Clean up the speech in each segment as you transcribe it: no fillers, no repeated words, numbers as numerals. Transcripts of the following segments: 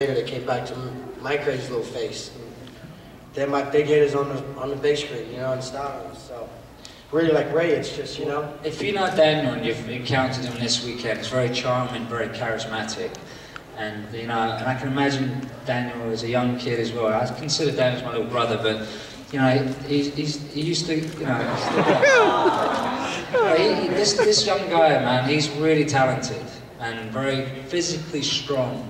later they came back to my crazy little face. And then my big hit is on the big screen, you know, in Star Wars. So really like Ray, it's just, you know. If you know Daniel and you've encountered him this weekend, he's very charming, very charismatic. And, you know, and I can imagine Daniel as a young kid as well. I consider Daniel as my little brother, but, you know, he used to, you know, this young guy, man, he's really talented and very physically strong,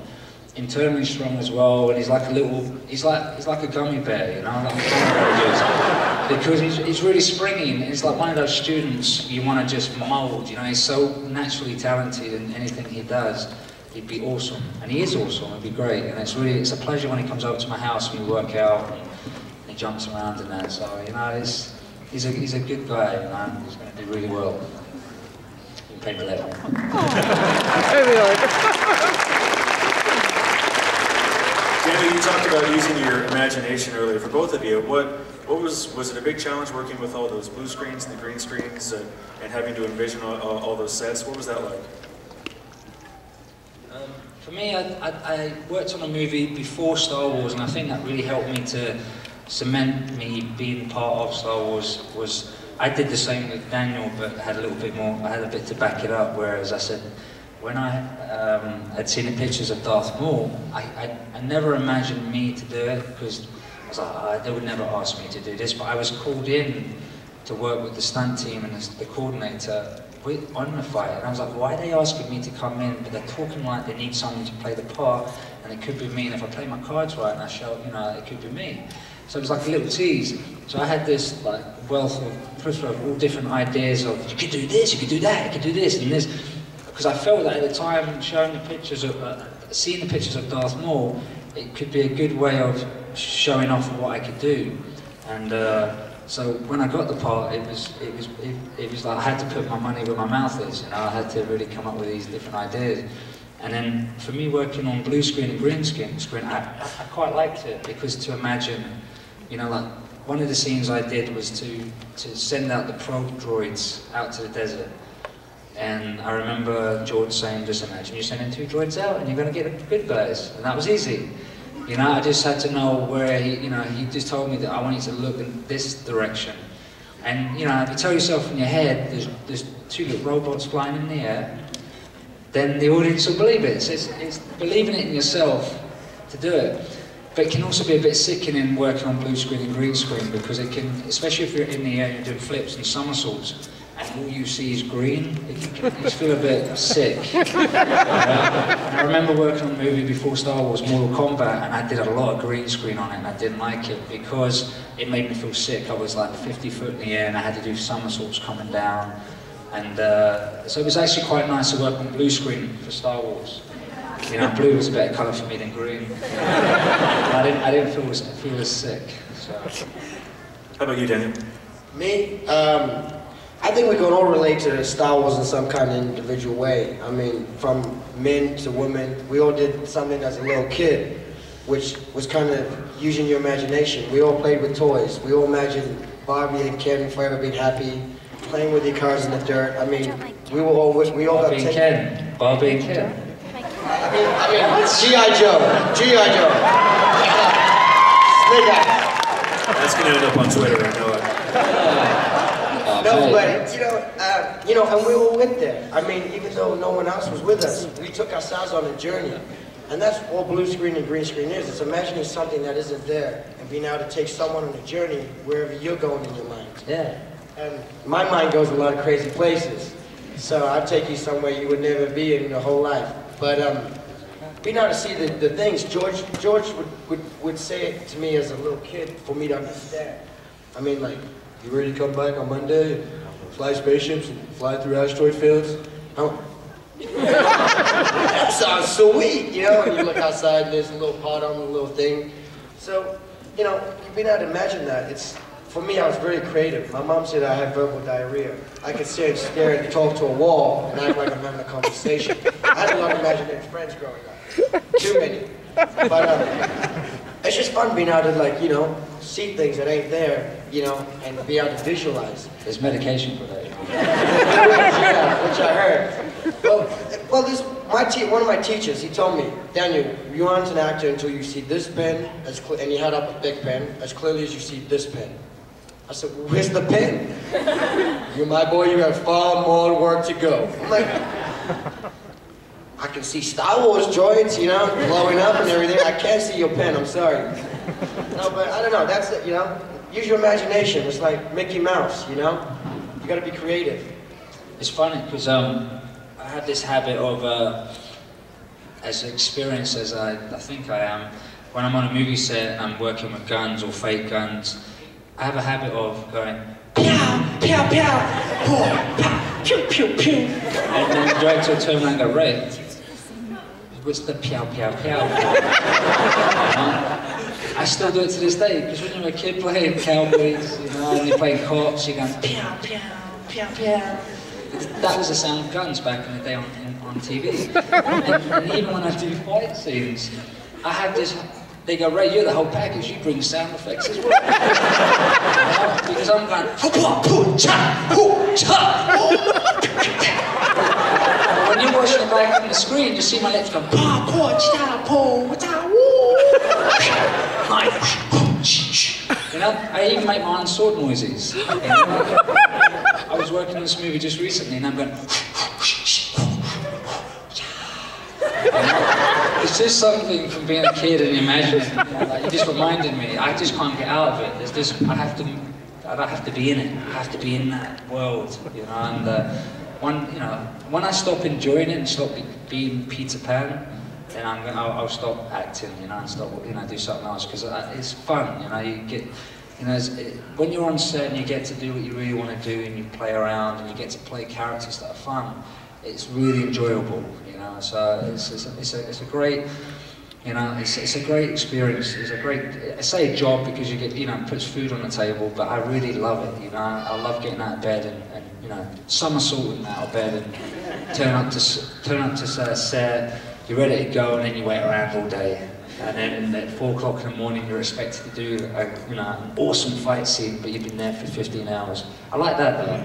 internally strong as well, and he's like a little, he's like a gummy bear, you know, like a gummy bear is, because he's really springy, and he's like one of those students you want to just mould, you know, he's so naturally talented in anything he does. He'd be awesome, and he is awesome, it'd be great, and it's a pleasure when he comes over to my house and we work out, and he jumps around and that, so, you know, he's a good guy, you know, he's going to do really well. You can pay me later. Daniel, you talked about using your imagination earlier. For both of you, was it a big challenge working with all those blue screens and the green screens and having to envision all those sets? What was that like? For me, I worked on a movie before Star Wars, and I think that really helped me to cement me being part of Star Wars. I did the same with Daniel, but had a little bit more. I had a bit to back it up. Whereas I said, when I had seen the pictures of Darth Maul, I never imagined me to do it, because I was like, they would never ask me to do this. But I was called in to work with the stunt team and the coordinator on the fight, and I was like, why are they asking me to come in? But they're talking like they need someone to play the part, and it could be me. And if I play my cards right and I show, you know, it could be me. So it was like a little tease. So I had this like wealth of all different ideas of, you could do this, you could do that, you could do this and this. Because I felt that at the time, showing the pictures of, seeing the pictures of Darth Maul, it could be a good way of showing off what I could do. And so when I got the part, it was like I had to put my money where my mouth is. You know, I had to really come up with these different ideas. And then for me, working on blue screen and green screen, I quite liked it, because to imagine, you know, like one of the scenes I did was to send out the probe droids out to the desert. And I remember George saying, just imagine you're sending 2 droids out and you're going to get the good guys. And that was easy. You know, I just had to know where he just told me that I want you to look in this direction. And, you know, if you tell yourself in your head, there's 2 little robots flying in the air, then the audience will believe it. It's believing it in yourself to do it. But it can also be a bit sickening working on blue screen and green screen, because it can, especially if you're in the air and you're doing flips and somersaults, and all you see is green, you just feel a bit sick. I remember working on a movie before Star Wars, Mortal Kombat, and I did a lot of green screen on it, and I didn't like it because it made me feel sick. I was like 50 foot in the air, and I had to do somersaults coming down. And so it was actually quite nice to work on blue screen for Star Wars. You know, blue was a better colour for me than green. I didn't feel as sick. So. How about you, Daniel? Me? I think we can all relate to Star Wars in some kind of individual way. I mean, from men to women, we all did something as a little kid, which was kind of using your imagination. We all played with toys. We all imagined Barbie and Ken forever being happy, playing with your cars in the dirt. I mean, we all got Barbie and Ken. Barbie and Ken. I mean, G.I. Joe. G.I. Joe. Snake Eyes. That's going to end up on Twitter, I know it. No, but, you know, and we all went there. I mean, even though no one else was with us, we took ourselves on a journey. And that's all blue screen and green screen is. It's imagining something that isn't there and being able to take someone on a journey wherever you're going in your mind. Yeah. And my mind goes a lot of crazy places. So I'll take you somewhere you would never be in your whole life. But being able to see the things, George would say it to me as a little kid for me to understand. I mean, like, you ready to come back on Monday and fly spaceships and fly through asteroid fields? That sounds sweet, you know? And you look outside and there's a little pot on the little thing. So, you know, you've been able to imagine that. For me, I was very creative. My mom said I had verbal diarrhea. I could sit and stare and talk to a wall and act like I'm having a conversation. I had a lot of imaginary friends growing up. Too many. But it's just fun being able to, like, you know, see things that ain't there, you know, and be able to visualize. There's medication for that. Yeah, which I heard. Well, there's one of my teachers, he told me, Daniel, you aren't an actor until you see this pen, and he held up a big pen, as clearly as you see this pen. I said, well, where's the pen? You're my boy, you have far more work to go. I'm like, I can see Star Wars droids, you know, blowing up and everything. I can't see your pen, I'm sorry. No, but I don't know, that's it, you know. Use your imagination, it's like Mickey Mouse, you know. You gotta be creative. It's funny, because I have this habit of, as experienced as I think I am, when I'm on a movie set and I'm working with guns or fake guns, I have a habit of going, pow, pow, pow, boy, pow, pew, pew, pew. And then the director will turn around and go, Ray, what's the pow, pow, pow? I still do it to this day, because when you're a kid playing cowboys, you know, and you're playing cops, you're going, pow, pow, pow, pow. That was the sound of guns back in the day on TV. And even when I do fight scenes, I have this, they go, Ray, you're the whole package, you bring sound effects as well. Because I'm going, when you're watching it back on the screen, you see my lips go, you know, I even make my own sword noises. You know? I was working on this movie just recently and I'm going, it's just something from being a kid and imagining, you know, like, you just reminded me, I just can't get out of it. There's this, I have to be in it, I have to be in that world, you know, and when I stop enjoying it and stop being Peter Pan, then I'll stop acting, you know, and stop, you know, do something else, because it's fun, you know, you get, you know, when you're on set and you get to do what you really want to do and you play around and you get to play characters that are fun, it's really enjoyable, you know, so it's a great, you know, it's a great experience, it's a great, I say job because you get, you know, it puts food on the table, but I really love it, you know, I love getting out of bed and you know, somersaulting out of bed and turn up to set, you're ready to go and then you wait around all day. And then at 4 o'clock in the morning you're expected to do you know, an awesome fight scene, but you've been there for 15 hours. I like that though,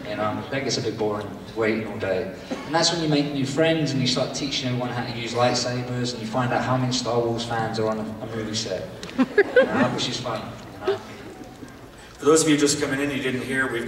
you know, that gets a bit boring, waiting all day. And that's when you make new friends and you start teaching everyone how to use lightsabers and you find out how many Star Wars fans are on a movie set, you know, which is fun. You know? For those of you just coming in, you didn't hear, we've got